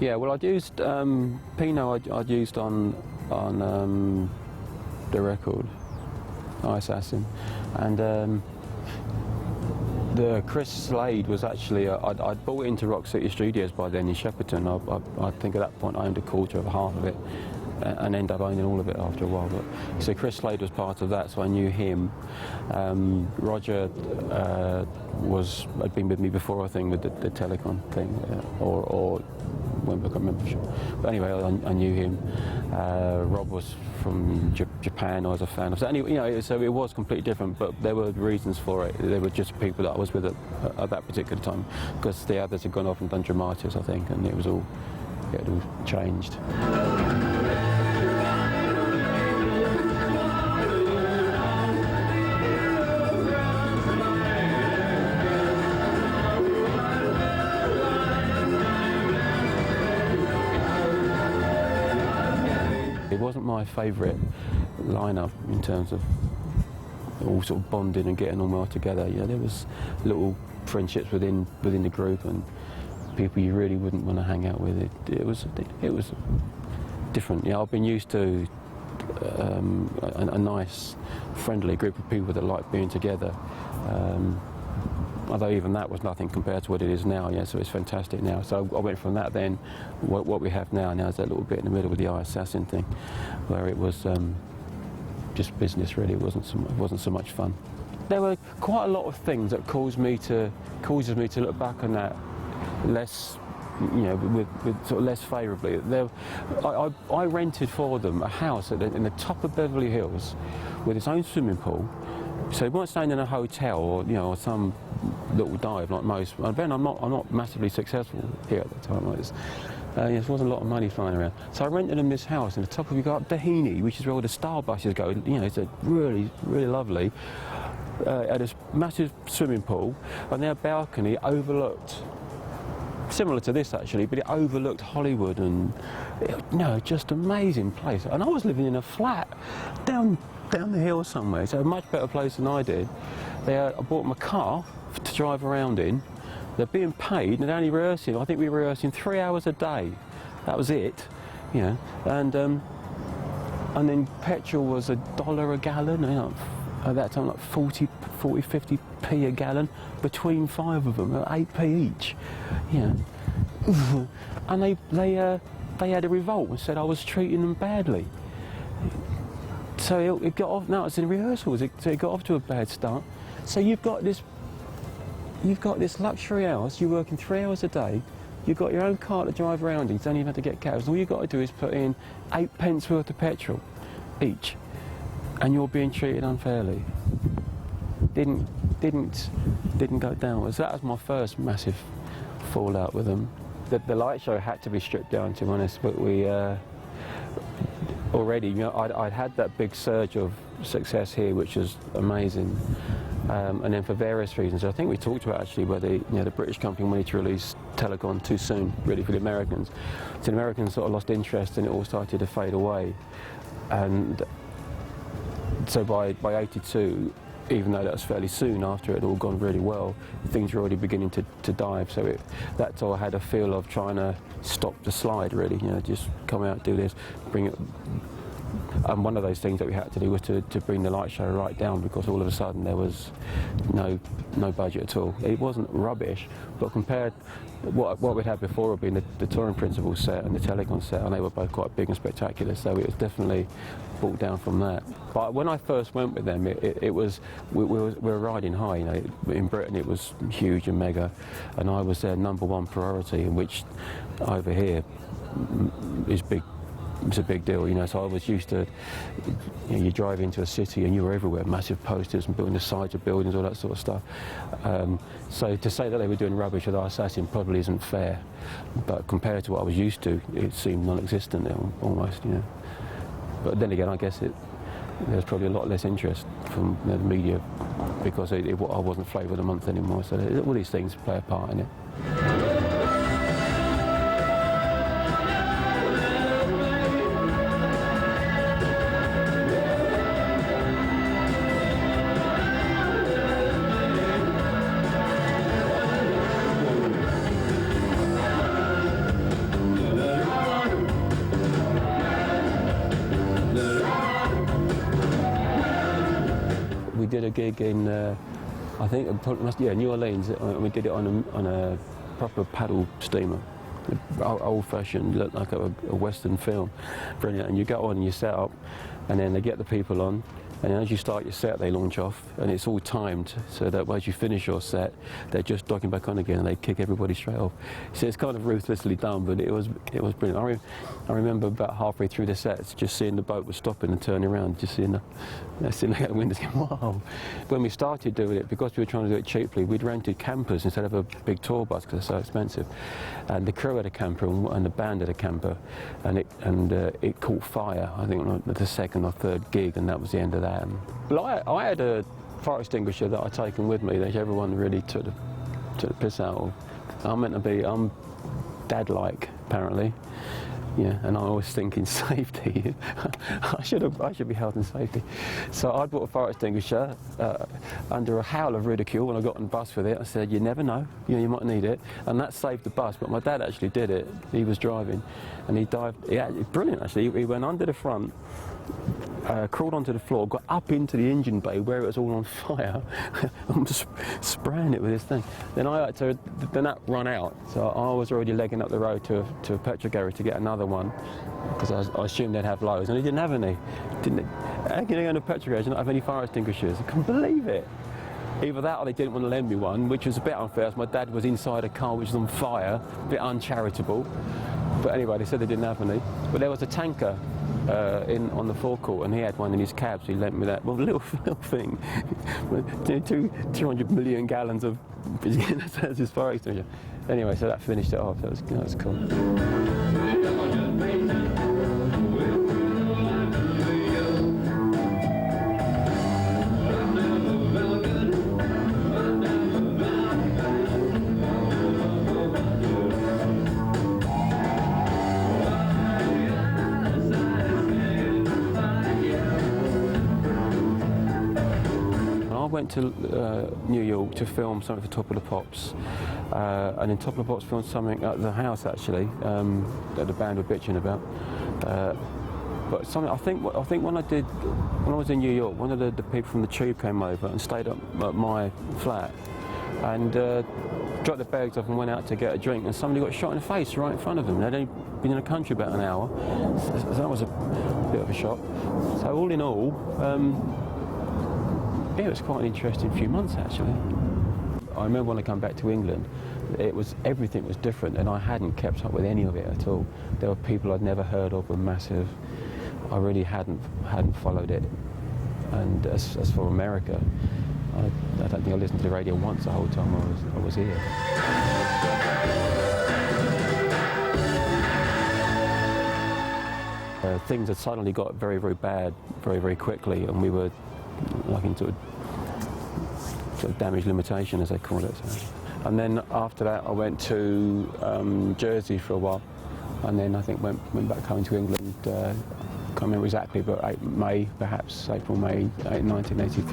Yeah, well, I'd used Pinot. I'd used on the record, Assassin, and the Chris Slade was actually I'd bought into Rock City Studios by then in Shepperton. I think at that point I owned a quarter of half of it, and ended up owning all of it after a while. But so Chris Slade was part of that, so I knew him. Roger had been with me before, I think, with the Telecom thing, or when I can't remember. Sure. But anyway, I knew him. Rob was from Japan. I was a fan of. So anyway, you know, so it was completely different. But there were reasons for it. They were just people that I was with at that particular time, because the others had gone off and done Dramatis, I think, and it all changed. It wasn't my favourite lineup in terms of all sort of bonding and getting on well together. You know, there was little friendships within the group and people you really wouldn't want to hang out with. It was different. You know, I've been used to a nice, friendly group of people that like being together. Although even that was nothing compared to what it is now, yeah, so it's fantastic now. So I went from that then, what we have now is that little bit in the middle with the Assassin thing, where it was just business really, it wasn't so much fun. There were quite a lot of things that causes me to look back on that less, you know, with sort of less favourably. I rented for them a house in the top of Beverly Hills with its own swimming pool. So we weren't staying in a hotel or, you know, or some little dive like most. And then I'm not massively successful here at the time. There wasn't a lot of money flying around. So I rented them this house in the top of, you go up Doheny, which is where all the star buses go. You know, it's a really, really lovely. Had this massive swimming pool, and their balcony overlooked, similar to this actually, but it overlooked Hollywood, and you know, just amazing place. And I was living in a flat down the hill somewhere, so a much better place than I did. I bought them a car to drive around in. They're being paid, and they're only rehearsing. I think we were rehearsing 3 hours a day. That was it, you know. And then petrol was $1 a gallon. You know, at that time, like 40, 50p a gallon between 5 of them, 8p each. You know, and they had a revolt and said I was treating them badly. So it got off. Now it's in rehearsals. So it got off to a bad start. So you've got this luxury house. You're working 3 hours a day. You've got your own car to drive around in. You don't even have to get cabs. All you've got to do is put in 8p worth of petrol each, and you're being treated unfairly. Didn't go down. That was my first massive fallout with them. The light show had to be stripped down, to be honest, but we already, you know, I'd had that big surge of success here, which was amazing, and then for various reasons, I think we talked about actually whether, you know, the British company wanted to release Telegon too soon, really, for the Americans. So the Americans sort of lost interest, and it all started to fade away, and so by '82. Even though that was fairly soon after it had all gone really well, things were already beginning to dive. So that's all I had a feel of trying to stop the slide, really. You know, just come out, do this, bring it. And one of those things that we had to do was to bring the light show right down, because all of a sudden there was no budget at all. It wasn't rubbish, but compared what we'd had before had been the touring principal set and the Telecon set, and they were both quite big and spectacular. So it was definitely brought down from that. But when I first went with them, it was we were riding high. You know, in Britain it was huge and mega, and I was their #1 priority, in which over here is big. It's a big deal, you know. So I was used to, you know, you drive into a city and you were everywhere, massive posters and building the sides of buildings, all that sort of stuff. So to say that they were doing rubbish with Assassin probably isn't fair, but compared to what I was used to, it seemed non-existent almost, you know. But then again, I guess there's probably a lot less interest from, you know, the media, because I wasn't Flavour of the Month anymore. So all these things play a part in it. did a gig in, I think, New Orleans. We did it on a proper paddle steamer, old-fashioned, looked like a Western film. Brilliant. And you go on and you set up, and then they get the people on, and then as you start your set, they launch off, and it's all timed, so that as you finish your set, they're just docking back on again, and they kick everybody straight off. So it's kind of ruthlessly done, but it was brilliant. I remember about halfway through the sets, just seeing the boat was stopping and turning around, just seeing the windows going, wow. When we started doing it, because we were trying to do it cheaply, we'd rented campers instead of a big tour bus because they're so expensive. And the crew had a camper and the band had a camper, and it caught fire, I think, on the second or third gig, and that was the end of that. Well, I had a fire extinguisher that I'd taken with me that everyone really took the piss out of. I'm dad-like, apparently. Yeah, and I'm always thinking safety. I should be health and safety. So I bought a fire extinguisher under a howl of ridicule when I got on the bus with it. I said, you never know, you might need it. And that saved the bus, but my dad actually did it. He was driving, and he dived, yeah, brilliant actually. He went under the front, crawled onto the floor, got up into the engine bay where it was all on fire, and just spraying it with this thing. Then that run out, so I was already legging up the road to a petrol garage to get another one, because I assumed they'd have loads, and he didn't have any. How can you go to a petrol garage and not have any fire extinguishers? I couldn't believe it. Either that or they didn't want to lend me one, which was a bit unfair, as my dad was inside a car which was on fire, a bit uncharitable. But anyway, they said they didn't have any. But there was a tanker on the forecourt, and he had one in his cab, so he lent me that. Well, little thing, 200 million gallons of that's his fire extinguisher. Anyway, so that finished it off. That was cool. I went to New York to film something for Top of the Pops, and in Top of the Pops filmed something at the house actually that the band were bitching about. But something I think when I was in New York, one of the people from the Tube came over and stayed up at my flat, and dropped the bags off and went out to get a drink, and somebody got shot in the face right in front of them. They'd only been in the country about an hour, so that was a bit of a shock. So all in all. Yeah, it was quite an interesting few months actually. I remember when I come back to England, everything was different, and I hadn't kept up with any of it at all. There were people I'd never heard of, were massive. I really hadn't followed it. And as for America, I don't think I listened to the radio once the whole time I was here. Things had suddenly got very, very bad very, very quickly, and we were like into sort of damage limitation, as they call it. So. And then after that I went to Jersey for a while, and then I think went back home to England, can't remember exactly, but May, perhaps April, May 1983.